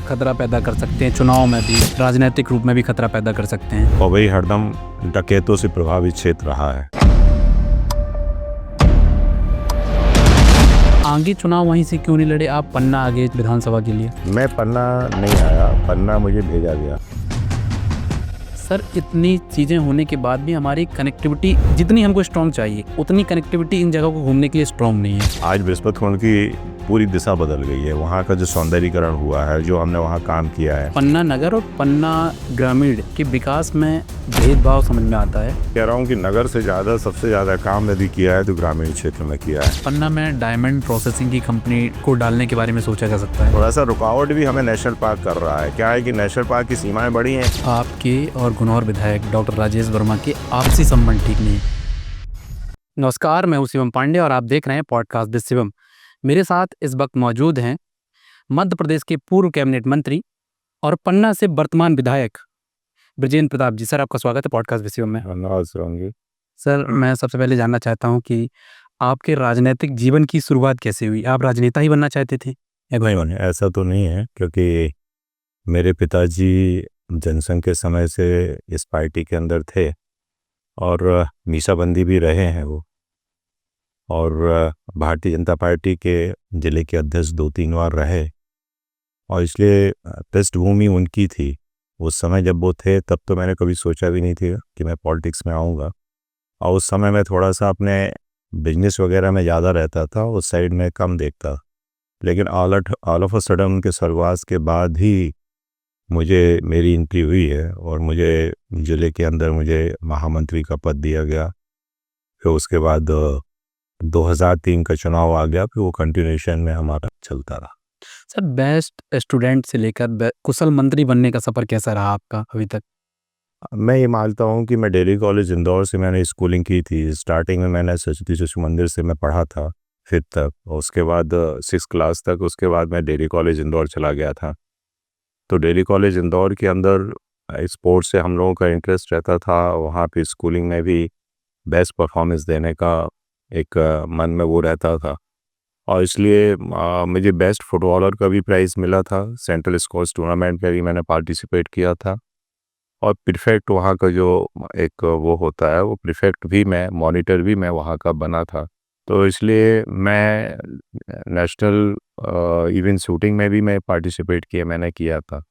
खतरा पैदा कर सकते हैं, चुनाव में भी, राजनीतिक रूप में भी खतरा पैदा कर सकते हैं। और वही हरदम डकैतों से प्रभावित क्षेत्र रहा है। आगे चुनाव वहीं से क्यों नहीं लड़े आप, पन्ना आगे विधानसभा के लिए? मैं पन्ना नहीं आया, पन्ना मुझे भेजा गया। सर, इतनी चीज़ें होने के बाद भी हमारी कनेक्टिविटी जितनी हमको स्ट्रॉन्ग चाहिए उतनी कनेक्टिविटी इन जगहों को घूमने के लिए स्ट्रॉन्ग नहीं है। आज बृहस्पतिखंड की पूरी दिशा बदल गई है। वहाँ का जो सौंदर्यीकरण हुआ है, जो हमने वहाँ काम किया है। पन्ना नगर और पन्ना ग्रामीण के विकास में भेदभाव समझ में आता है। कह रहा हूँ कि नगर से ज़्यादा, सबसे ज़्यादा काम यदि किया है तो ग्रामीण क्षेत्र में किया है। पन्ना में डायमंड प्रोसेसिंग की कंपनी को डालने के बारे में सोचा जा सकता है। थोड़ा सा रुकावट भी हमें नेशनल पार्क कर रहा है। क्या है कि नेशनल पार्क की सीमाएं बड़ी हैं। आपके और गुनौर विधायक डॉक्टर राजेश वर्मा के आपसी संबंध ठीक नहीं। नमस्कार, मैं हूं शिवम पांडे और आप देख रहे हैं पॉडकास्ट विद शिवम। मेरे साथ इस वक्त मौजूद हैं मध्य प्रदेश के पूर्व कैबिनेट मंत्री और पन्ना से वर्तमान विधायक बृजेंद्र प्रताप जी। सर, आपका स्वागत है पॉडकास्ट विद शिवम में। धन्यवाद। सर, मैं सबसे पहले जानना चाहता हूं कि आपके राजनीतिक जीवन की शुरुआत कैसे हुई? आप राजनेता ही बनना चाहते थे? नहीं, ऐसा तो नहीं है, क्योंकि मेरे पिताजी जनसंघ के समय से इस पार्टी के अंदर थे और मीसाबंदी भी रहे हैं वो, और भारतीय जनता पार्टी के जिले के अध्यक्ष 2-3 बार रहे, और इसलिए पृष्ठभूमि उनकी थी। उस समय जब वो थे तब तो मैंने कभी सोचा भी नहीं था कि मैं पॉलिटिक्स में आऊँगा, और उस समय मैं थोड़ा सा अपने बिजनेस वगैरह में ज़्यादा रहता था, उस साइड में कम देखता। लेकिन ऑल ऑफ अ सडन उनके स्वर्गवास के बाद ही मुझे मेरी एंट्री हुई है और मुझे जिले के अंदर मुझे महामंत्री का पद दिया गया। फिर उसके बाद 2003 का चुनाव आ गया, फिर वो कंटिन्यूएशन में हमारा चलता रहा। सर, बेस्ट स्टूडेंट से लेकर कुशल मंत्री बनने का सफ़र कैसा रहा आपका अभी तक? मैं ये मानता हूँ कि मैं डेली कॉलेज इंदौर से मैंने स्कूलिंग की थी। स्टार्टिंग में मैंने सरस्वती शिशु मंदिर से मैं पढ़ा था 5th तक, और उसके बाद 6th क्लास तक। उसके बाद मैं डेली कॉलेज इंदौर चला गया था। तो डेली कॉलेज इंदौर के अंदर स्पोर्ट्स से हम लोगों का इंटरेस्ट रहता था। वहाँ पे स्कूलिंग में भी बेस्ट परफॉर्मेंस देने का एक मन में वो रहता था, और इसलिए मुझे बेस्ट फुटबॉलर का भी प्राइज़ मिला था। सेंट्रल स्पोर्ट्स टूर्नामेंट में भी मैंने पार्टिसिपेट किया था, और प्रीफेक्ट वहाँ का जो एक वो होता है, वो प्रीफेक्ट भी मैं, मॉनिटर भी मैं वहाँ का बना था। तो इसलिए मैं नेशनल इवेंट शूटिंग में भी मैं पार्टिसिपेट मैंने किया था।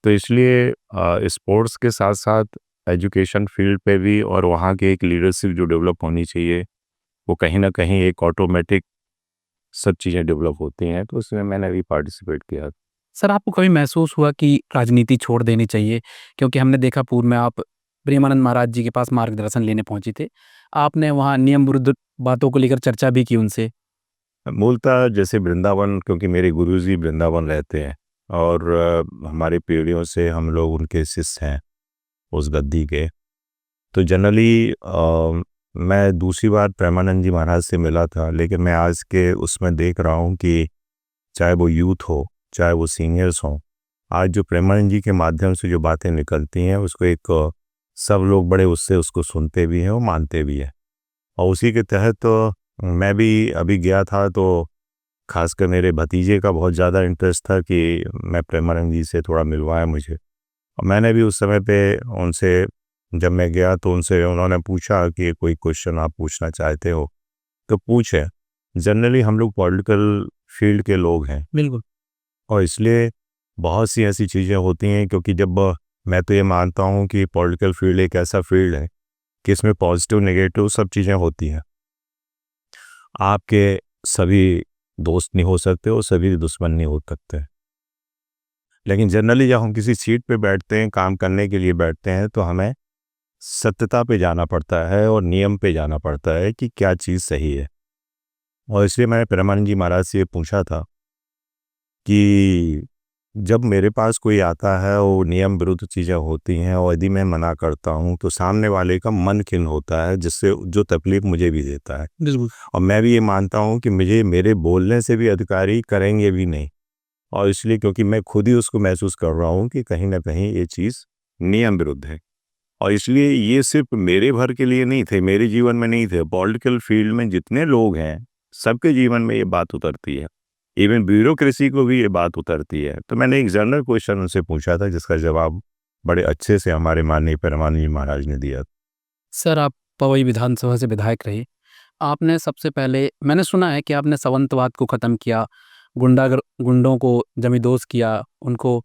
तो इसलिए स्पोर्ट्स के साथ साथ एजुकेशन फील्ड पे भी, और वहाँ की एक लीडरशिप जो डेवलप होनी चाहिए, वो कहीं ना कहीं एक ऑटोमेटिक सब चीज़ें डेवलप होती हैं, तो उसमें मैंने भी पार्टिसिपेट किया। सर, आपको कभी महसूस हुआ कि राजनीति छोड़ देनी चाहिए? क्योंकि हमने देखा पूर्व में आप प्रेमानंद महाराज जी के पास मार्गदर्शन लेने पहुंची थे। आपने वहां नियम विरुद्ध बातों को लेकर चर्चा भी की उनसे। मूलतः जैसे वृंदावन, क्योंकि मेरे गुरुजी वृंदावन रहते हैं, और हमारी पीढ़ियों से हम लोग उनके शिष्य हैं उस गद्दी के। तो जनरली मैं दूसरी बार प्रेमानंद जी महाराज से मिला था, लेकिन मैं आज के उसमें देख रहा हूँ कि चाहे वो यूथ हो, चाहे वो सीनियर्स हों, आज जो प्रेमानंद जी के माध्यम से जो बातें निकलती हैं, उसको एक सब लोग बड़े उससे उसको सुनते भी हैं और मानते भी हैं। और उसी के तहत मैं भी अभी गया था, तो खासकर मेरे भतीजे का बहुत ज़्यादा इंटरेस्ट था कि मैं प्रेमानंद जी से थोड़ा मिलवाया मुझे। और मैंने भी उस समय पे उनसे, जब मैं गया तो उनसे उन्होंने पूछा कि कोई क्वेश्चन आप पूछना चाहते हो तो पूछें। जनरली हम लोग पॉलिटिकल फील्ड के लोग हैं, बिल्कुल। और इसलिए बहुत सी ऐसी चीज़ें होती हैं, क्योंकि जब मैं तो ये मानता हूँ कि पॉलिटिकल फील्ड एक ऐसा फील्ड है कि इसमें पॉजिटिव नेगेटिव सब चीज़ें होती हैं। आपके सभी दोस्त नहीं हो सकते और सभी दुश्मन नहीं हो सकते, लेकिन जनरली जब हम किसी सीट पे बैठते हैं, काम करने के लिए बैठते हैं, तो हमें सत्यता पे जाना पड़ता है और नियम पे जाना पड़ता है कि क्या चीज़ सही है। और इसलिए मैंने प्रेमानंद जी महाराज से ये पूछा था कि जब मेरे पास कोई आता है और नियम विरुद्ध चीज़ें होती हैं, और यदि मैं मना करता हूँ, तो सामने वाले का मन खिन्न होता है, जिससे जो तकलीफ मुझे भी देता है। बिल्कुल। और मैं भी ये मानता हूँ कि मुझे मेरे बोलने से भी अधिकारी करेंगे भी नहीं, और इसलिए क्योंकि मैं खुद ही उसको महसूस कर रहा हूँ कि कहीं ना कहीं ये चीज़ नियम विरुद्ध है। और इसलिए ये सिर्फ मेरे भर के लिए नहीं थे, मेरे जीवन में नहीं थे, पॉलिटिकल फील्ड में जितने लोग हैं सबके जीवन में ये बात उतरती है इवन ब्यूरोक्रेसी को भी ये बात उतरती है। तो मैंने एक जनरल क्वेश्चन उनसे पूछा था जिसका जवाब बड़े अच्छे से हमारे माननीय परमानंद जी महाराज ने दिया। सर, आप पवई विधानसभा से विधायक रहे। आपने सबसे पहले, मैंने सुना है कि आपने सावंतवाद को ख़त्म किया, गुंडों को जमींदोज़ किया, उनको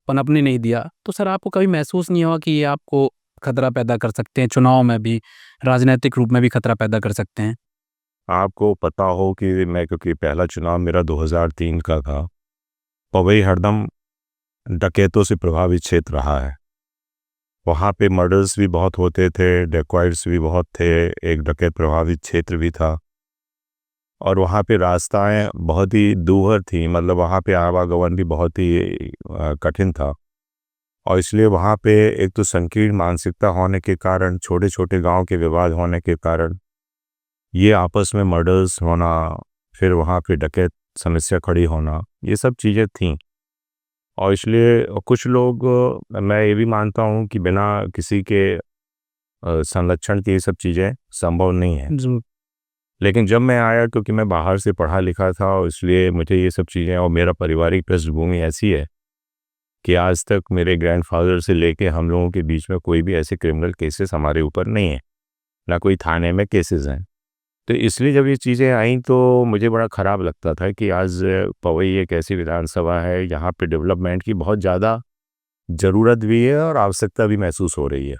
पनपने नहीं दिया। तो सर, आपको कभी महसूस नहीं हुआ कि ये आपको खतरा पैदा कर सकते हैं, चुनाव में भी, राजनीतिक रूप में भी खतरा पैदा कर सकते हैं? आपको पता हो कि मैं, क्योंकि पहला चुनाव मेरा 2003 का था, पवई हरदम डकैतों से प्रभावित क्षेत्र रहा है। वहाँ पे मर्डर्स भी बहुत होते थे, डेकॉइट्स भी बहुत थे, एक डकैत प्रभावित क्षेत्र भी था और वहाँ पे रास्ताएं बहुत ही दूभर थी, मतलब वहाँ पे आवागमन भी बहुत ही कठिन था। और इसलिए वहाँ पे एक तो संकीर्ण मानसिकता होने के कारण, छोटे छोटे गांव के विवाद होने के कारण ये आपस में मर्डर्स होना, फिर वहाँ पे डकैत समस्या खड़ी होना, ये सब चीज़ें थीं। और इसलिए कुछ लोग, मैं ये भी मानता हूँ कि बिना किसी के संरक्षण की ये सब चीज़ें संभव नहीं है। जी। लेकिन जब मैं आया, क्योंकि मैं बाहर से पढ़ा लिखा था और इसलिए मुझे ये सब चीज़ें, और मेरा पारिवारिक पृष्ठभूमि ऐसी है कि आज तक मेरे ग्रैंडफादर से लेके हम लोगों के बीच में कोई भी ऐसे क्रिमिनल केसेस हमारे ऊपर नहीं है, ना कोई थाने में केसेस हैं। तो इसलिए जब ये चीज़ें आईं तो मुझे बड़ा ख़राब लगता था कि आज पवई एक ऐसी विधानसभा है, यहाँ पे डेवलपमेंट की बहुत ज़्यादा ज़रूरत भी है और आवश्यकता भी महसूस हो रही है।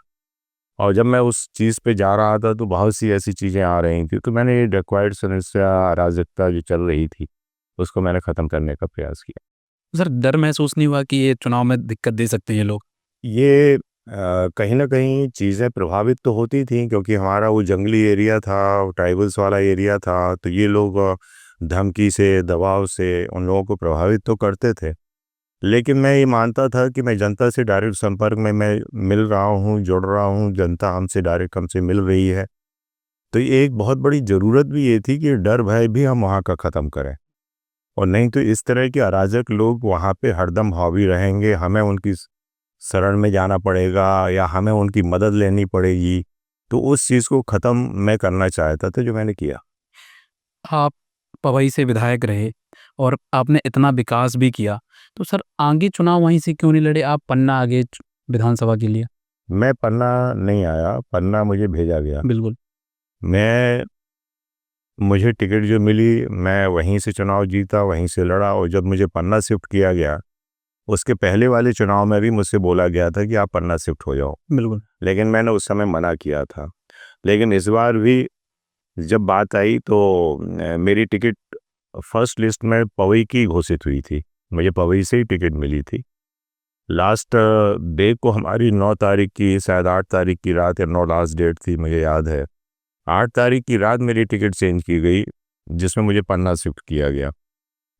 और जब मैं उस चीज़ पे जा रहा था तो बहुत सी ऐसी चीज़ें आ रही थी, तो मैंने ये डिक्वायर्ड समस्या, अराजकता जो चल रही थी, उसको मैंने ख़त्म करने का प्रयास किया। सर, डर महसूस नहीं हुआ कि ये चुनाव में दिक्कत दे सकते हैं ये लोग? ये कहीं न कहीं चीज़ें प्रभावित तो होती थी, क्योंकि हमारा वो जंगली एरिया था, ट्राइबल्स वाला एरिया था, तो ये लोग धमकी से, दबाव से उन लोगों को प्रभावित तो करते थे। लेकिन मैं ये मानता था कि मैं जनता से डायरेक्ट संपर्क में मैं मिल रहा हूँ, जुड़ रहा हूँ, जनता हमसे डायरेक्ट हमसे मिल रही है। तो ये एक बहुत बड़ी ज़रूरत भी ये थी कि डर भय भी हम वहाँ का ख़त्म करें, और नहीं तो इस तरह के अराजक लोग वहाँ पे हरदम हावी रहेंगे, हमें उनकी शरण में जाना पड़ेगा या हमें उनकी मदद लेनी पड़ेगी। तो उस चीज़ को ख़त्म मैं करना चाहता था, जो मैंने किया। आप पवई से विधायक रहे और आपने इतना विकास भी किया, तो सर आगे चुनाव वहीं से क्यों नहीं लड़े आप, पन्ना आगे विधानसभा के लिए? मैं पन्ना नहीं आया, पन्ना मुझे भेजा गया। बिल्कुल। मैं मुझे टिकट जो मिली, मैं वहीं से चुनाव जीता, वहीं से लड़ा, और जब मुझे पन्ना शिफ्ट किया गया, उसके पहले वाले चुनाव में भी मुझसे बोला गया था कि आप पन्ना शिफ्ट हो जाओ, बिल्कुल। लेकिन मैंने उस समय मना किया था। लेकिन इस बार भी जब बात आई तो मेरी टिकट फर्स्ट लिस्ट में पवई की घोषित हुई थी, मुझे पवई से ही टिकट मिली थी। लास्ट डे को हमारी 9 तारीख की, शायद 8 तारीख की रात, या 9 लास्ट डेट थी, मुझे याद है। 8 तारीख की रात मेरी टिकट चेंज की गई, जिसमें मुझे पन्ना शिफ्ट किया गया।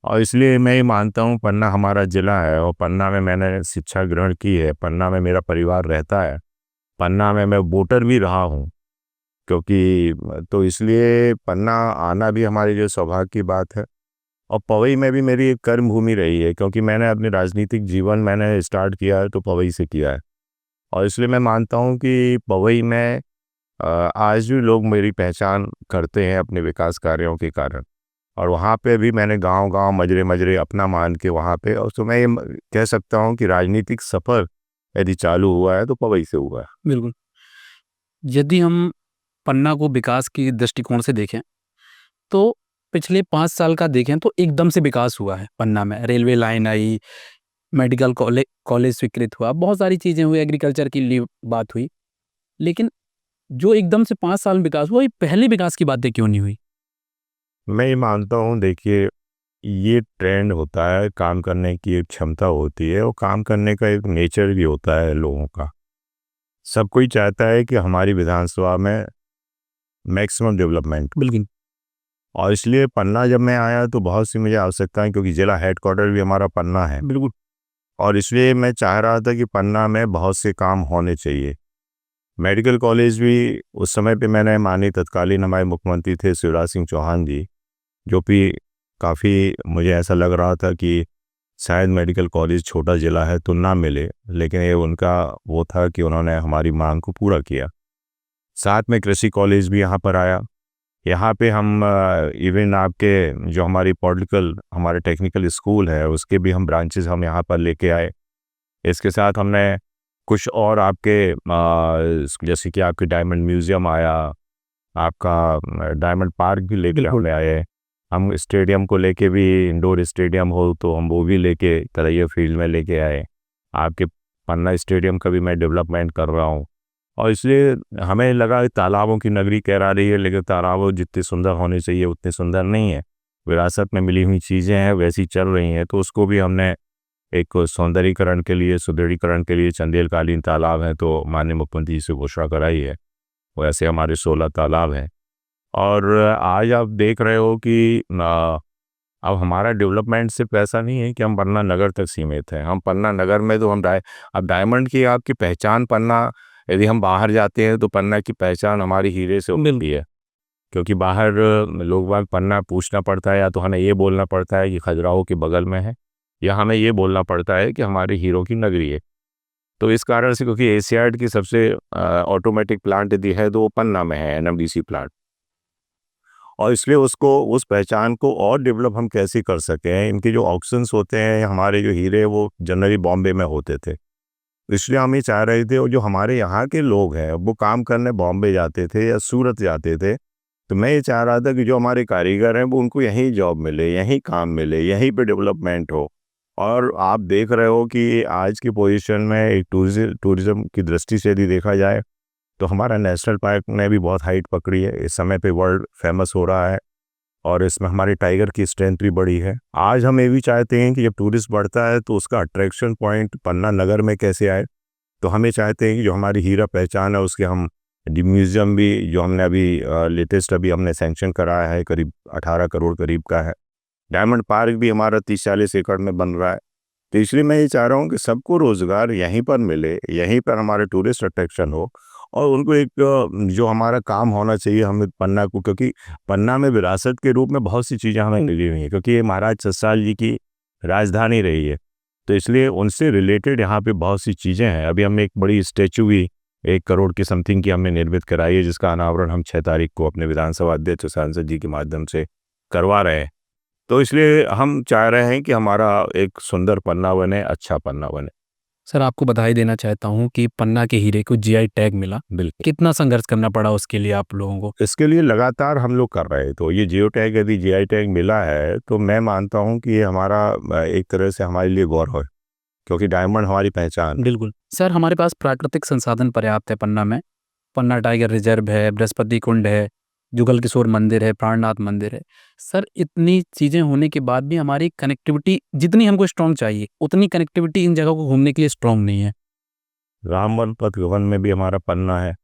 और इसलिए मैं ये मानता हूँ, पन्ना हमारा ज़िला है और पन्ना में मैंने शिक्षा ग्रहण की है, पन्ना में मेरा परिवार रहता है, पन्ना में मैं वोटर भी रहा हूँ, क्योंकि तो इसलिए पन्ना आना भी हमारे लिए सौभाग्य की बात है। और पवई में भी मेरी एक कर्म भूमि रही है, क्योंकि मैंने अपने राजनीतिक जीवन मैंने स्टार्ट किया है तो पवई से किया है। और इसलिए मैं मानता हूँ कि पवई में आज भी लोग मेरी पहचान करते हैं अपने विकास कार्यों के कारण। और वहाँ पे भी मैंने गांव-गांव, मजरे-मजरे अपना मान के वहाँ पे, और तो मैं ये कह सकता हूँ कि राजनीतिक सफ़र यदि चालू हुआ है तो पवई से हुआ है। बिल्कुल। यदि हम पन्ना को विकास की दृष्टिकोण से देखें, तो पिछले 5 साल का देखें तो एकदम से विकास हुआ है पन्ना में। रेलवे लाइन आई, मेडिकल कॉलेज स्वीकृत हुआ, बहुत सारी चीज़ें हुई, एग्रीकल्चर की बात हुई। लेकिन जो एकदम से 5 साल में विकास हुआ, ये पहले विकास की बातें क्यों नहीं हुई? मैं ये मानता हूँ, देखिए, ये ट्रेंड होता है, काम करने की एक क्षमता होती है और काम करने का एक नेचर भी होता है लोगों का। सब कोई चाहता है कि हमारी विधानसभा में मैक्सिमम डेवलपमेंट। बिल्कुल। और इसलिए पन्ना जब मैं आया तो बहुत सी मुझे आवश्यकताएं, क्योंकि ज़िला हेडक्वार्टर भी हमारा पन्ना है, बिल्कुल। और इसलिए मैं चाह रहा था कि पन्ना में बहुत से काम होने चाहिए। मेडिकल कॉलेज भी उस समय पे मैंने माननीय तत्कालीन हमारे मुख्यमंत्री थे शिवराज सिंह चौहान जी, जो भी काफ़ी मुझे ऐसा लग रहा था कि शायद मेडिकल कॉलेज छोटा ज़िला है तो ना मिले, लेकिन ये उनका वो था कि उन्होंने हमारी मांग को पूरा किया। साथ में कृषि कॉलेज भी यहाँ पर आया, यहाँ पे हम इवन आपके जो हमारी पॉलिटिकल हमारे टेक्निकल स्कूल है उसके भी हम ब्रांचेस हम यहाँ पर लेके आए। इसके साथ हमने कुछ और आपके जैसे कि आपके डायमंड म्यूज़ियम आया, आपका डायमंड पार्क भी लेके हमने आए। हम स्टेडियम को लेके भी, इंडोर स्टेडियम हो तो हम वो भी लेके तरैया फील्ड में लेके आए। आपके पन्ना स्टेडियम का भी मैं डेवलपमेंट कर रहा हूँ। और इसलिए हमें लगा कि तालाबों की नगरी कह रही है, लेकिन तालाबों जितनी सुंदर होनी चाहिए उतनी सुंदर नहीं है। विरासत में मिली हुई चीज़ें हैं वैसी चल रही हैं, तो उसको भी हमने एक सौंदर्यीकरण के लिए, सुदृढ़ीकरण के लिए चंदेलकालीन तालाब है तो माननीय मुख्यमंत्री जी से घोषणा कराई है। वैसे हमारे 16 तालाब हैं। और आज आप देख रहे हो कि अब हमारा डेवलपमेंट सिर्फ ऐसा नहीं है कि हम पन्ना नगर तक सीमित हैं। हम पन्ना नगर में तो हम अब डायमंड की आपकी पहचान पन्ना, यदि हम बाहर जाते हैं तो पन्ना की पहचान हमारी हीरे से मिलती है। क्योंकि बाहर लोग बाग पन्ना पूछना पड़ता है, या तो हमें ये बोलना पड़ता है कि खजुराहो के बगल में है, या हमें ये बोलना पड़ता है कि हमारे हीरो की नगरी है। तो इस कारण से, क्योंकि एशियाड की सबसे ऑटोमेटिक प्लांट यदि है तो वो पन्ना में है, एनएमडीसी प्लांट। और इसलिए उसको, उस पहचान को और डेवलप हम कैसे कर सकें। इनके जो ऑक्शंस होते हैं, हमारे जो हीरे वो जनरली बॉम्बे में होते थे, इसलिए हम ये चाह रहे थे और जो हमारे यहाँ के लोग हैं वो काम करने बॉम्बे जाते थे या सूरत जाते थे, तो मैं ये चाह रहा था कि जो हमारे कारीगर हैं वो उनको यहीं जॉब मिले, यहीं काम मिले, यहीं पे डेवलपमेंट हो। और आप देख रहे हो कि आज की पोजीशन में एक टूरिज्म की दृष्टि से यदि देखा जाए तो हमारा नेशनल पार्क ने भी बहुत हाइट पकड़ी है, इस समय पे वर्ल्ड फेमस हो रहा है। और इसमें हमारे टाइगर की स्ट्रेंथ भी बढ़ी है। आज हम ये भी चाहते हैं कि जब टूरिस्ट बढ़ता है तो उसका अट्रैक्शन पॉइंट पन्ना नगर में कैसे आए। तो हम ये चाहते हैं कि जो हमारी हीरा पहचान है उसके हम म्यूज़ियम भी, जो हमने अभी लेटेस्ट अभी हमने सैंक्शन कराया है, करीब 18 करोड़ करीब का है। डायमंड पार्क भी हमारा 30-40 एकड़ में बन रहा है। तो इसलिए मैं ये चाह रहा हूँ कि सबको रोज़गार यहीं पर मिले, यहीं पर हमारे टूरिस्ट अट्रैक्शन हो, और उनको एक जो हमारा काम होना चाहिए हमें पन्ना को, क्योंकि पन्ना में विरासत के रूप में बहुत सी चीज़ें हमें मिली हुई हैं, क्योंकि ये महाराज सतसाल जी की राजधानी रही है। तो इसलिए उनसे रिलेटेड यहाँ पे बहुत सी चीज़ें हैं। अभी हमने एक बड़ी स्टैचू भी 1 करोड़ की समथिंग की हमने निर्मित कराई है, जिसका अनावरण हम 6 तारीख को अपने विधानसभा अध्यक्ष सांसद जी के माध्यम से करवा रहे हैं। तो इसलिए हम चाह रहे हैं कि हमारा एक सुंदर पन्ना बने, अच्छा पन्ना बने। सर, आपको बधाई देना चाहता हूँ कि पन्ना के हीरे को जीआई टैग मिला। बिल्कुल। कितना संघर्ष करना पड़ा उसके लिए आप लोगों को? इसके लिए लगातार हम लोग कर रहे हैं। तो ये जियो टैग, यदि जीआई टैग मिला है तो मैं मानता हूँ कि ये हमारा एक तरह से हमारे लिए गौरव है, क्योंकि डायमंड हमारी पहचान है। बिल्कुल। सर, हमारे पास प्राकृतिक संसाधन पर्याप्त है पन्ना में। पन्ना टाइगर रिजर्व है, बृहस्पति कुंड है, जुगल किशोर मंदिर है, प्राणनाथ मंदिर है। सर, इतनी चीज़ें होने के बाद भी हमारी कनेक्टिविटी जितनी हमको स्ट्रॉन्ग चाहिए, उतनी कनेक्टिविटी इन जगहों को घूमने के लिए स्ट्रॉन्ग नहीं है। रामवन पथ वन में भी हमारा पन्ना है,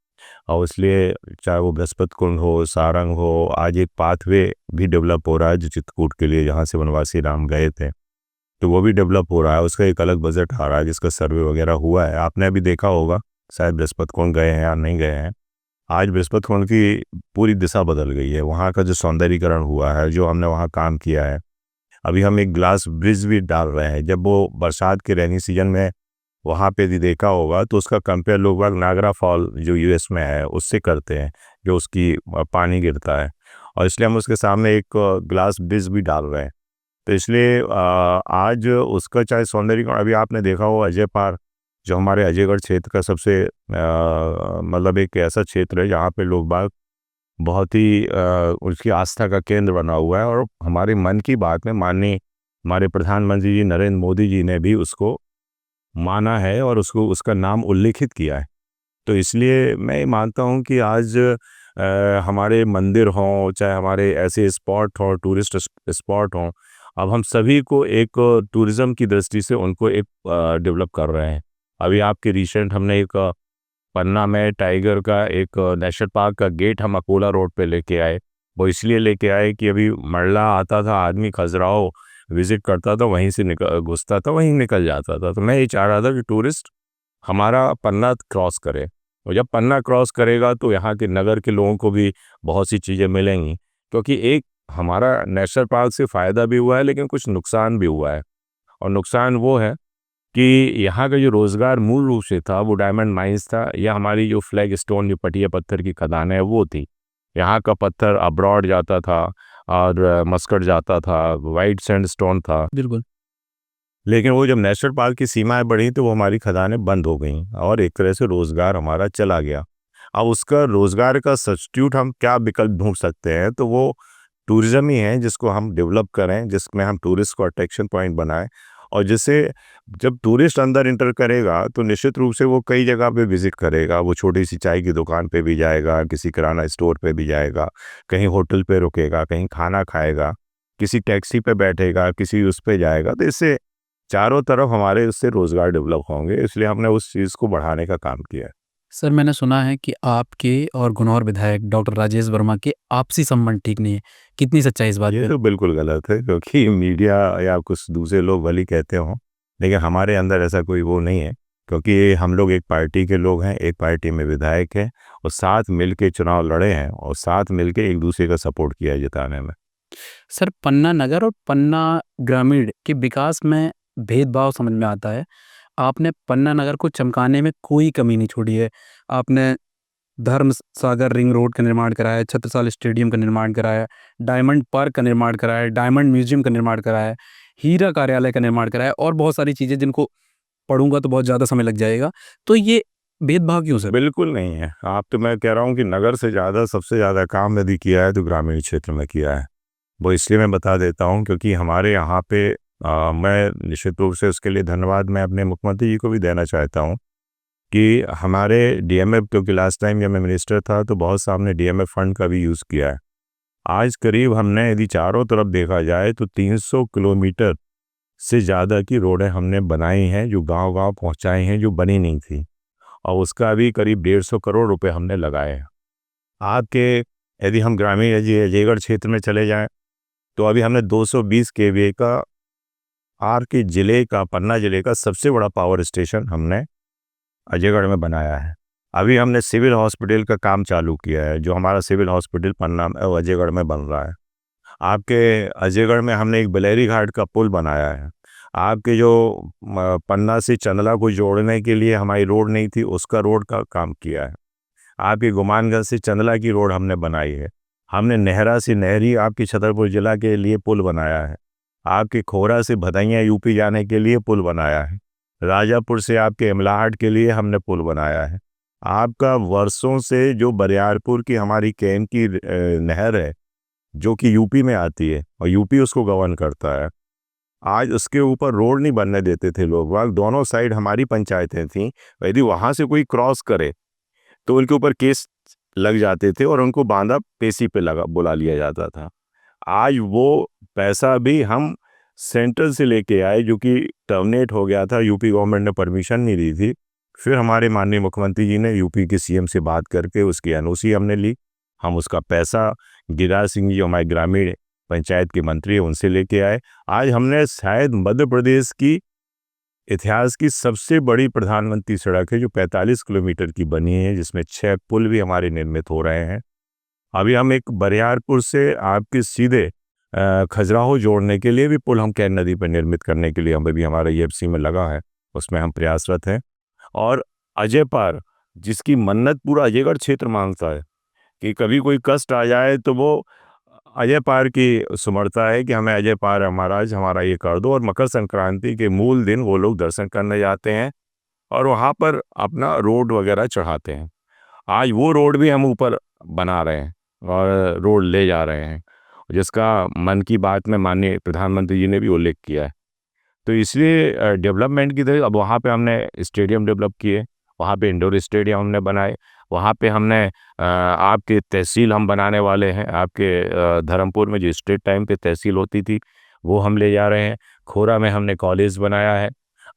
और इसलिए चाहे वो बृहस्पति कुंड हो, सारंग हो, आज एक पाथवे भी डेवलप हो रहा है जो चित्रकूट के लिए, जहाँ से वनवासी राम गए थे, तो वो भी डेवलप हो रहा है। उसका एक अलग बजट आ रहा है जिसका सर्वे वगैरह हुआ है। आपने अभी देखा होगा, शायद बृहस्पति कुंड गए हैं या नहीं गए हैं। आज बृहस्पति कुंड की पूरी दिशा बदल गई है। वहाँ का जो सौंदर्यीकरण हुआ है, जो हमने वहाँ काम किया है, अभी हम एक ग्लास ब्रिज भी डाल रहे हैं। जब वो बरसात के रेनी सीजन में वहाँ पे भी देखा होगा तो उसका कंपेयर लोग बाग नागरा फॉल जो यूएस में है उससे करते हैं, जो उसकी पानी गिरता है, और इसलिए हम उसके सामने एक ग्लास ब्रिज भी डाल रहे हैं। तो इसलिए आज उसका चाहे सौंदर्यीकरण, अभी आपने देखा हो अजय पार्क, जो हमारे अजयगढ़ क्षेत्र का सबसे मतलब एक ऐसा क्षेत्र है जहाँ पे लोग बाग बहुत ही उसकी आस्था का केंद्र बना हुआ है। और हमारे मन की बात में माननीय हमारे प्रधानमंत्री जी नरेंद्र मोदी जी ने भी उसको माना है और उसको उसका नाम उल्लिखित किया है। तो इसलिए मैं ये मानता हूँ कि आज हमारे मंदिर हों, चाहे हमारे ऐसे स्पॉट हों, टूरिस्ट स्पॉट हों, अब हम सभी को एक टूरिज़्म की दृष्टि से उनको एक डेवलप कर रहे हैं। अभी आपके रिसेंट हमने एक पन्ना में टाइगर का एक नेशनल पार्क का गेट हम अकोला रोड पे लेके आए। वो इसलिए लेके आए कि अभी मरला आता था, आदमी खजुराहो विज़िट करता था, वहीं से घुसता था, वहीं निकल जाता था। तो मैं ये चाह रहा था कि टूरिस्ट हमारा पन्ना क्रॉस करे, और जब पन्ना क्रॉस करेगा तो यहाँ के नगर के लोगों को भी बहुत सी चीज़ें मिलेंगी। क्योंकि एक हमारा नेशनल पार्क से फ़ायदा भी हुआ है, लेकिन कुछ नुकसान भी हुआ है। और नुकसान वो है कि यहाँ का जो रोज़गार मूल रूप से था वो डायमंड माइंस था, या हमारी जो फ्लैग स्टोन, जो पटिया पत्थर की खदानें है वो थी। यहाँ का पत्थर अब्रॉड जाता था और मस्कट जाता था, वाइट सैंडस्टोन था। बिल्कुल। लेकिन वो जब नेशनल पार्क की सीमाएं बढ़ी तो वो हमारी खदानें बंद हो गईं और एक तरह से रोज़गार हमारा चला गया। अब उसका रोज़गार का सब्स्टिट्यूट हम क्या विकल्प ढूंढ सकते हैं, तो वो टूरिज़्म ही है जिसको हम डेवलप करें, जिसमें हम टूरिस्ट को अट्रैक्शन पॉइंट बनाएं और जिससे जब टूरिस्ट अंदर इंटर करेगा तो निश्चित रूप से वो कई जगह पे विज़िट करेगा। वो छोटी सी चाय की दुकान पे भी जाएगा, किसी किराना स्टोर पे भी जाएगा, कहीं होटल पे रुकेगा, कहीं खाना खाएगा, किसी टैक्सी पे बैठेगा, किसी उस पे जाएगा। तो इससे चारों तरफ हमारे उससे रोज़गार डेवलप होंगे, इसलिए हमने उस चीज़ को बढ़ाने का काम किया है। सर, मैंने सुना है कि आपके और गुनौर विधायक डॉक्टर राजेश वर्मा के आपसी संबंध ठीक नहीं है। कितनी सच्चाई इस बात ये पे? तो बिल्कुल गलत है, क्योंकि मीडिया या कुछ दूसरे लोग भले ही कहते हों, लेकिन हमारे अंदर ऐसा कोई वो नहीं है, क्योंकि हम लोग एक पार्टी के लोग हैं, एक पार्टी में विधायक हैं और साथ मिल के चुनाव लड़े हैं और साथ मिल के एक दूसरे का सपोर्ट किया है जिताने में। सर, पन्ना नगर और पन्ना ग्रामीण के विकास में भेदभाव समझ में आता है। आपने पन्ना नगर को चमकाने में कोई कमी नहीं छोड़ी है। आपने धर्म सागर रिंग रोड का निर्माण कराया, छत्रसाल स्टेडियम का निर्माण कराया, डायमंड पार्क का निर्माण कराया, डायमंड म्यूजियम का निर्माण कराया, हीरा कार्यालय का निर्माण कराया और बहुत सारी चीज़ें जिनको पढ़ूँगा तो बहुत ज़्यादा समय लग जाएगा। तो ये भेदभाव क्यों सर? बिल्कुल नहीं है। आप तो मैं कह रहा हूँ कि नगर से ज़्यादा सबसे ज़्यादा काम यदि किया है तो ग्रामीण क्षेत्र में किया है। वो इसलिए मैं बता देता हूँ क्योंकि हमारे यहाँ पे मैं निश्चित रूप से उसके लिए धन्यवाद मैं अपने मुख्यमंत्री जी को भी देना चाहता हूँ कि हमारे डीएमएफ, क्योंकि लास्ट टाइम जब मैं मिनिस्टर था तो बहुत सा हमने डीएमएफ फंड का भी यूज़ किया है। आज करीब हमने यदि चारों तरफ देखा जाए तो 300 किलोमीटर से ज़्यादा की रोडें हमने बनाई हैं, जो गांव-गांव पहुंचाई हैं, जो बनी नहीं थी और उसका भी करीब 150 करोड़ रुपए हमने लगाए हैं। आपके यदि हम ग्रामीण अजयगढ़ क्षेत्र में चले जाएं तो अभी हमने 220 केवीए का आर के ज़िले का, पन्ना ज़िले का सबसे बड़ा पावर स्टेशन हमने अजयगढ़ में बनाया है। अभी हमने सिविल हॉस्पिटल का काम चालू किया है, जो हमारा सिविल हॉस्पिटल पन्ना अजयगढ़ में बन रहा है। आपके अजयगढ़ में हमने एक बेलेरी घाट का पुल बनाया है। आपके जो पन्ना से चंदला को जोड़ने के लिए हमारी रोड नहीं थी, उसका रोड का काम किया है। आपकी गुमानगंज से चंदला की रोड हमने बनाई है। हमने नेहरा से नहरी आपकी छतरपुर जिला के लिए पुल बनाया है। आपके खोरा से भदैया यूपी जाने के लिए पुल बनाया है। राजापुर से आपके इमलाहट के लिए हमने पुल बनाया है। आपका वर्षों से जो बरियारपुर की हमारी कैन की नहर है, जो कि यूपी में आती है और यूपी उसको गवर्न करता है, आज उसके ऊपर रोड नहीं बनने देते थे लोग बाग। दोनों साइड हमारी पंचायतें थीं, यदि वहाँ से कोई क्रॉस करे तो उनके ऊपर केस लग जाते थे और उनको बांधा पेशी पे लगा बुला लिया जाता था। आज वो पैसा भी हम सेंट्रल से लेके आए, जो कि टर्मिनेट हो गया था, यूपी गवर्नमेंट ने परमिशन नहीं दी थी। फिर हमारे माननीय मुख्यमंत्री जी ने यूपी के सीएम से बात करके उसकी एनओसी हमने ली। हम उसका पैसा गिरिराज सिंह जी, जो हमारे ग्रामीण पंचायत के मंत्री हैं, उनसे लेके आए। आज हमने शायद मध्य प्रदेश की इतिहास की सबसे बड़ी प्रधानमंत्री सड़क है, जो 45 किलोमीटर की बनी है, जिसमें 6 पुल भी हमारे निर्मित हो रहे हैं। अभी हम एक बरियारपुर से आपके सीधे खजुराहो जोड़ने के लिए भी पुल हम कैन नदी पर निर्मित करने के लिए हमें भी हमारा ईएफसी में लगा है, उसमें हम प्रयासरत हैं। और अजय पार, जिसकी मन्नत पूरा अजयगढ़ क्षेत्र मांगता है कि कभी कोई कष्ट आ जाए तो वो अजय पार की सुमरता है कि हमें अजय पार महाराज हमारा ये कर दो। और मकर संक्रांति के मूल दिन वो लोग दर्शन करने जाते हैं और वहाँ पर अपना रोड वगैरह चढ़ाते हैं। आज वो रोड भी हम ऊपर बना रहे हैं और रोड ले जा रहे हैं, जिसका मन की बात में माननीय प्रधानमंत्री जी ने भी उल्लेख किया है। तो इसलिए डेवलपमेंट की तरह अब वहाँ पे हमने स्टेडियम डेवलप किए, वहाँ पे इंडोर स्टेडियम हमने बनाए, वहाँ पे हमने आपके तहसील हम बनाने वाले हैं। आपके धर्मपुर में जो स्टेट टाइम पे तहसील होती थी वो हम ले जा रहे हैं। खोरा में हमने कॉलेज बनाया है।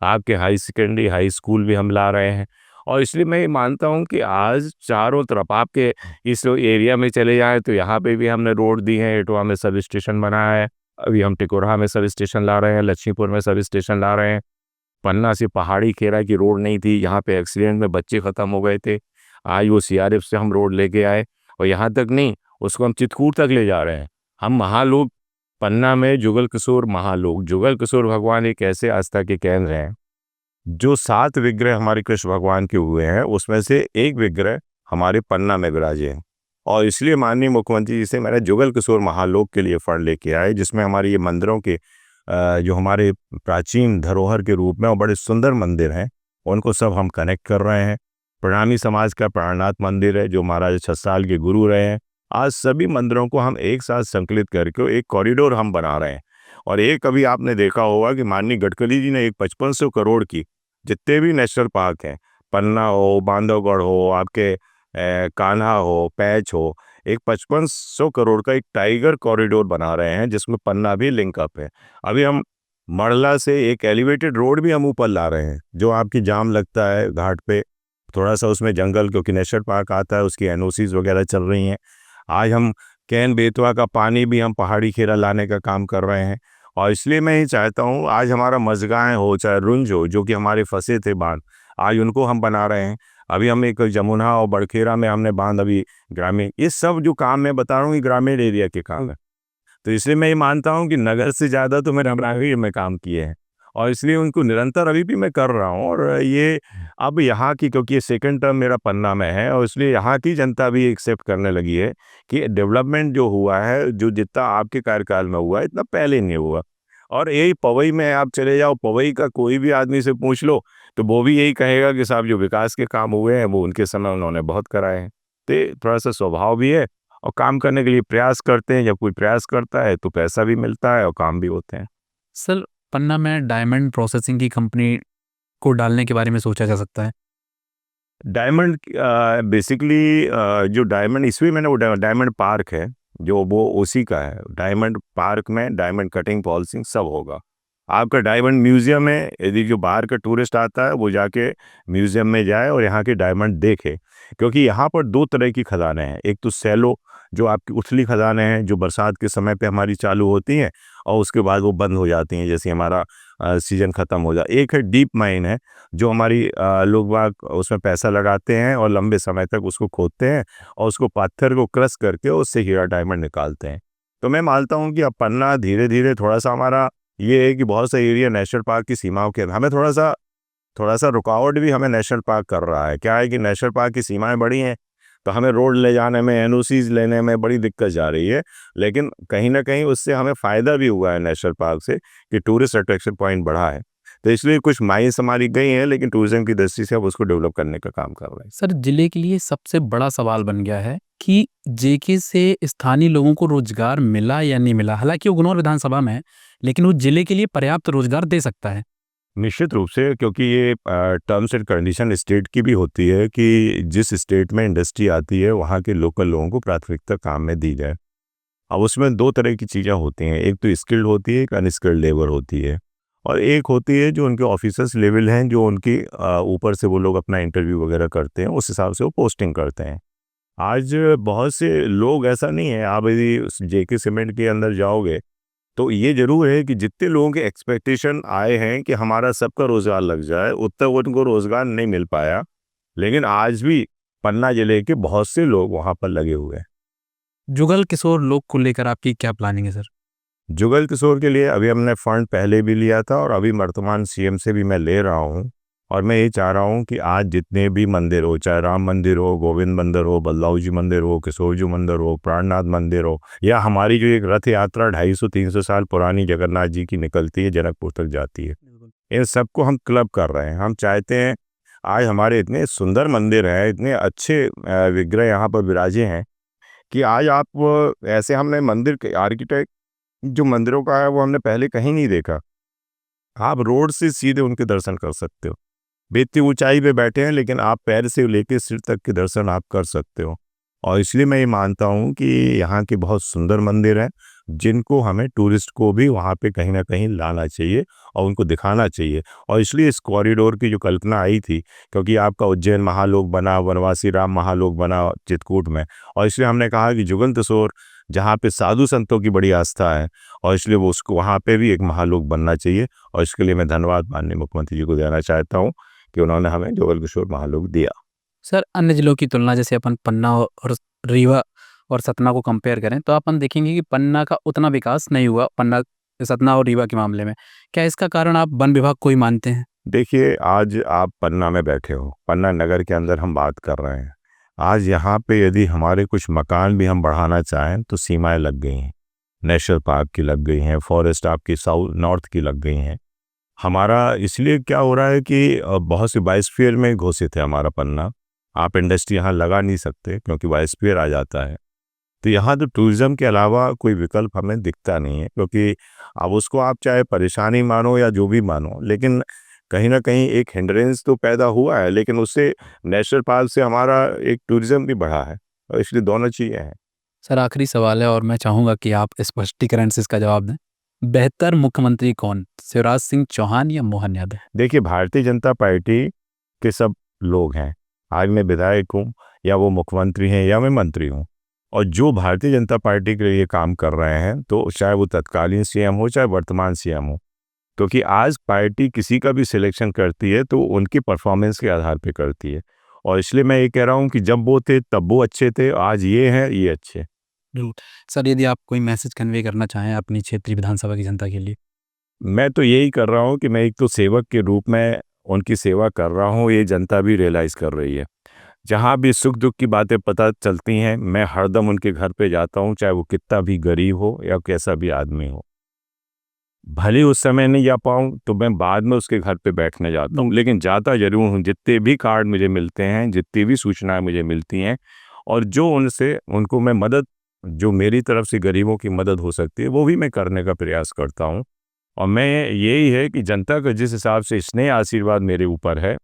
आपके हाई सेकेंडरी हाई स्कूल भी हम ला रहे हैं। और इसलिए मैं ये मानता हूँ कि आज चारों तरफ आपके इस एरिया में चले जाएँ तो यहाँ पे भी हमने रोड दी है। एटवा में सब स्टेशन बनाया है, अभी हम टिकोरा में सब स्टेशन ला रहे हैं, लक्ष्मीपुर में सब स्टेशन ला रहे हैं। पन्ना से पहाड़ी खेरा की रोड नहीं थी, यहाँ पे एक्सीडेंट में बच्चे ख़त्म हो गए थे, आज वो सीआरएफ से हम रोड लेके आए। और यहाँ तक नहीं, उसको हम चित्रकूट तक ले जा रहे हैं। हम महालोक पन्ना में जुगल किशोर महालोक, जुगल किशोर भगवान एक ऐसे आस्था के केंद्र हैं जो 7 विग्रह हमारे कृष्ण भगवान के हुए हैं, उसमें से एक विग्रह हमारे पन्ना में विराजे हैं। और इसलिए माननीय मुख्यमंत्री जी से मैंने जुगल किशोर महालोक के लिए फंड लेके आए, जिसमें हमारे ये मंदिरों के जो हमारे प्राचीन धरोहर के रूप में और बड़े सुंदर मंदिर हैं, उनको सब हम कनेक्ट कर रहे हैं। प्रणामी समाज का प्राणनाथ मंदिर है, जो महाराजा छत्रसाल के गुरु रहे हैं। आज सभी मंदिरों को हम एक साथ संकलित करके एक कॉरिडोर हम बना रहे हैं। और एक अभी आपने देखा होगा कि माननीय गडकरी जी ने एक 5500 करोड़ की जितने भी नेशनल पार्क हैं, पन्ना हो, बांधवगढ़ हो, आपके कान्हा हो, पैच हो, एक 5500 करोड़ का एक टाइगर कॉरिडोर बना रहे हैं, जिसमें पन्ना भी लिंक अप है। अभी हम मड़ला से एक एलिवेटेड रोड भी हम ऊपर ला रहे हैं, जो आपकी जाम लगता है घाट पे, थोड़ा सा उसमें जंगल, क्योंकि नेशनल पार्क आता है, उसकी एनओसीज वगैरह चल रही हैं। आज हम कैन बेतवा का पानी भी हम पहाड़ी खेरा लाने का काम कर रहे हैं। और इसलिए मैं ये चाहता हूँ, आज हमारा मझगाएँ हो चाहे रुंज हो, जो कि हमारे फंसे थे बांध, आज उनको हम बना रहे हैं। अभी हम एक जमुना और बड़खेरा में हमने बांध अभी ग्रामीण, ये सब जो काम मैं बता रहा हूँ, ये ग्रामीण एरिया के काम है। तो इसलिए मैं ये मानता हूँ कि नगर से ज़्यादा तो मैंने ग्रामीण में काम किए हैं, और इसलिए उनको निरंतर अभी भी मैं कर रहा हूँ। और ये अब यहाँ की, क्योंकि ये सेकंड टर्म मेरा पन्ना में है, और इसलिए यहाँ की जनता भी एक्सेप्ट करने लगी है कि डेवलपमेंट जो हुआ है, जो जितना आपके कार्यकाल में हुआ है, इतना पहले नहीं हुआ। और यही पवई में आप चले जाओ, पवई का कोई भी आदमी से पूछ लो तो वो भी यही कहेगा कि साहब जो विकास के काम हुए हैं वो उनके समय उन्होंने बहुत कराए हैं। तो थोड़ा सा स्वभाव भी है, और काम करने के लिए प्रयास करते हैं। जब कोई प्रयास करता है तो पैसा भी मिलता है और काम भी होते हैं। सर, पन्ना में डायमंड प्रोसेसिंग की कंपनी को डालने के बारे में सोचा जा सकता है? डायमंड बेसिकली जो डायमंड, इसमें मैंने वो डायमंड पार्क है, जो वो उसी का है। डायमंड पार्क में डायमंड कटिंग, पॉलिशिंग सब होगा। आपका डायमंड म्यूजियम है, यदि जो बाहर का टूरिस्ट आता है वो जाके म्यूजियम में जाए और यहाँ के डायमंड देखे। क्योंकि यहाँ पर दो तरह की खदानें हैं। एक तो सैलो, जो आपकी उथली खदानें हैं, जो बरसात के समय पे हमारी चालू होती हैं और उसके बाद वो बंद हो जाती हैं, जैसे हमारा सीजन ख़त्म हो जाए। एक है डीप माइन है, जो हमारी लोग बाग उसमें पैसा लगाते हैं और लंबे समय तक उसको खोदते हैं और उसको पत्थर को क्रश करके उससे हीरा डायमंड निकालते हैं। तो मैं मानता हूँ कि अब पन्ना धीरे धीरे थोड़ा सा हमारा ये है कि बहुत सा एरिया नेशनल पार्क की सीमाओं के हमें थोड़ा सा रुकावट भी हमें नेशनल पार्क कर रहा है। क्या है कि नेशनल पार्क की सीमाएं बड़ी हैं, तो हमें रोड ले जाने में, एनओसीज लेने में बड़ी दिक्कत जा रही है। लेकिन कहीं ना कहीं उससे हमें फ़ायदा भी हुआ है नेशनल पार्क से, कि टूरिस्ट अट्रैक्शन पॉइंट बढ़ा है। तो इसलिए कुछ माइंस हमारी गई हैं, लेकिन टूरिज्म की दृष्टि से अब उसको डेवलप करने का काम कर रहे हैं। सर, जिले के लिए सबसे बड़ा सवाल बन गया है कि जेके से स्थानीय लोगों को रोजगार मिला या नहीं मिला। हालांकि वो गुनौर विधानसभा में है, लेकिन वो जिले के लिए पर्याप्त रोजगार दे सकता है। निश्चित रूप से, क्योंकि ये टर्म्स एंड कंडीशन स्टेट की भी होती है कि जिस स्टेट में इंडस्ट्री आती है वहाँ के लोकल लोगों को प्राथमिकता काम में दी जाए। अब उसमें दो तरह की चीज़ें होती हैं, एक तो स्किल्ड होती है, एक अनस्किल्ड लेबर होती है। और एक होती है जो उनके ऑफिसर्स लेवल हैं, जो उनकी ऊपर से वो लोग अपना इंटरव्यू वगैरह करते हैं, उस हिसाब से वो पोस्टिंग करते हैं। आज बहुत से लोग, ऐसा नहीं है, आप यदि जेके सीमेंट के अंदर जाओगे तो ये ज़रूर है कि जितने लोगों के एक्सपेक्टेशन आए हैं कि हमारा सबका रोज़गार लग जाए, उतना उनको रोज़गार नहीं मिल पाया। लेकिन आज भी पन्ना जिले के बहुत से लोग वहाँ पर लगे हुए हैं। जुगल किशोर लोक को लेकर आपकी क्या प्लानिंग है सर? जुगल किशोर के लिए अभी हमने फंड पहले भी लिया था और अभी वर्तमान सीएम से भी मैं ले रहा हूँ। और मैं ये चाह रहा हूँ कि आज जितने भी मंदिर हो, चाहे राम मंदिर हो, गोविंद मंदिर हो, बल्लाऊ जी मंदिर हो, किशोर जी मंदिर हो, प्राणनाथ मंदिर हो, या हमारी जो एक रथ यात्रा 250-300 साल पुरानी जगन्नाथ जी की निकलती है, जनकपुर तक जाती है, इन सबको हम क्लब कर रहे हैं। हम चाहते हैं, आज हमारे इतने सुंदर मंदिर हैं, इतने अच्छे विग्रह यहाँ पर विराजे हैं, कि आज आप ऐसे, हमने मंदिर के आर्किटेक्ट जो मंदिरों का है वो हमने पहले कहीं नहीं देखा। आप रोड से सीधे उनके दर्शन कर सकते हो, बेइतनी ऊंचाई पे बैठे हैं, लेकिन आप पैर से लेकर सिर तक के दर्शन आप कर सकते हो। और इसलिए मैं ये मानता हूँ कि यहाँ के बहुत सुंदर मंदिर हैं, जिनको हमें टूरिस्ट को भी वहाँ पे कहीं ना कहीं लाना चाहिए और उनको दिखाना चाहिए। और इसलिए इस कॉरिडोर की जो कल्पना आई थी, क्योंकि आपका उज्जैन महालोक बना, वनवासी राम महालोक बना चित्रकूट में, और इसलिए हमने कहा कि जुगल किशोर जहाँ पे साधु संतों की बड़ी आस्था है, और इसलिए वो उसको वहाँ पे भी एक महालोक बनना चाहिए। और इसके लिए मैं धन्यवाद माननीय मुख्यमंत्री जी को देना चाहता हूँ कि उन्होंने हमें जुगल किशोर महालोक दिया। सर, अन्य जिलों की तुलना, जैसे अपन पन्ना और रीवा और सतना को कंपेयर करें, तो अपन देखेंगे कि पन्ना का उतना विकास नहीं हुआ, पन्ना, सतना और रीवा के मामले में। क्या इसका कारण आप वन विभाग को ही मानते हैं? देखिए, आज आप पन्ना में बैठे हो, पन्ना नगर के अंदर हम बात कर रहे हैं। आज यहाँ पे यदि हमारे कुछ मकान भी हम बढ़ाना चाहें तो सीमाएं लग गई हैं, नेशनल पार्क की लग गई हैं, फॉरेस्ट आपकी साउथ नॉर्थ की लग गई हैं। हमारा इसलिए क्या हो रहा है कि बहुत सी बायोस्फीयर में घोषित है हमारा पन्ना, आप इंडस्ट्री यहाँ लगा नहीं सकते क्योंकि बायोस्फीयर आ जाता है। तो यहाँ तो टूरिज़्म के अलावा कोई विकल्प हमें दिखता नहीं है, क्योंकि अब उसको आप चाहे परेशानी मानो या जो भी मानो, लेकिन कहीं ना कहीं एक हिंड्रेंस तो पैदा हुआ है, लेकिन उससे नेशनल पार्क से हमारा एक टूरिज़्म भी बढ़ा है, और इसलिए दोनों चीज़ें हैं। सर आखिरी सवाल है और मैं चाहूँगा कि आप स्पष्टीकरण से इसका जवाब दें। बेहतर मुख्यमंत्री कौन, शिवराज सिंह चौहान या मोहन यादव? देखिए, भारतीय जनता पार्टी के सब लोग हैं, आज मैं विधायक हूँ या वो मुख्यमंत्री हैं या मैं मंत्री हूँ, और जो भारतीय जनता पार्टी के लिए काम कर रहे हैं, तो चाहे वो तत्कालीन सीएम हो चाहे वर्तमान सीएम हो, क्योंकि आज पार्टी किसी का भी सिलेक्शन करती है तो उनकी परफॉर्मेंस के आधार पे करती है, और इसलिए मैं ये कह रहा हूँ कि जब वो थे तब वो अच्छे थे, आज ये हैं ये अच्छे। सर यदि आप कोई मैसेज कन्वे करना चाहें अपनी क्षेत्रीय विधानसभा की जनता के लिए? मैं तो यही कर रहा हूँ कि मैं एक तो सेवक के रूप में उनकी सेवा कर रहा हूँ, ये जनता भी रियलाइज़ कर रही है। जहाँ भी सुख दुख की बातें पता चलती हैं, मैं हरदम उनके घर पे जाता हूँ, चाहे वो कितना भी गरीब हो या कैसा भी आदमी हो। भले उस समय नहीं जा पाऊँ तो मैं बाद में उसके घर पे बैठने जाता हूँ, लेकिन जाता ज़रूर हूँ। जितने भी कार्ड मुझे मिलते हैं, जितनी भी सूचनाएं मुझे मिलती हैं, और जो उनसे उनको मैं मदद, जो मेरी तरफ से गरीबों की मदद हो सकती है, वो भी मैं करने का प्रयास करता हूँ। और मैं यही है कि जनता का जिस हिसाब से स्नेह आशीर्वाद मेरे ऊपर है,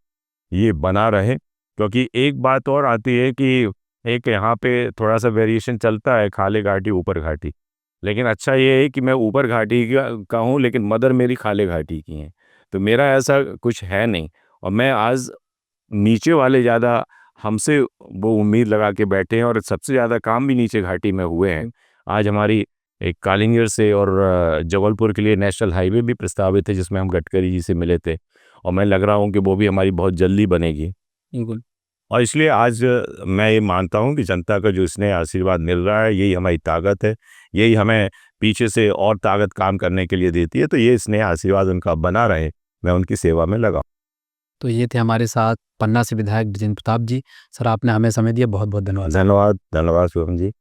ये बना रहे, क्योंकि एक बात और आती है कि एक यहाँ पे थोड़ा सा वेरिएशन चलता है, खाले घाटी ऊपर घाटी। लेकिन अच्छा ये है कि मैं ऊपर घाटी का हूँ, लेकिन मदर मेरी खाले घाटी की हैं, तो मेरा ऐसा कुछ है नहीं। और मैं आज नीचे वाले ज़्यादा हमसे वो उम्मीद लगा के बैठे हैं, और सबसे ज़्यादा काम भी नीचे घाटी में हुए हैं। आज हमारी एक कालिंगर से और जबलपुर के लिए नेशनल हाईवे भी प्रस्तावित है, जिसमें हम गडकरी जी से मिले थे, और मैं लग रहा हूँ कि वो भी हमारी बहुत जल्दी बनेगी। बिल्कुल। और इसलिए आज मैं ये मानता हूँ कि जनता का जो स्नेह आशीर्वाद मिल रहा है, यही हमारी ताकत है, यही हमें पीछे से और ताकत काम करने के लिए देती है। तो ये स्नेह आशीर्वाद उनका बना रहे, मैं उनकी सेवा में लगा। तो ये थे हमारे साथ पन्ना से विधायक बृजेंद्र प्रताप जी। सर आपने हमें समय दिया, बहुत बहुत धन्यवाद। धन्यवाद, धन्यवाद शुभम जी।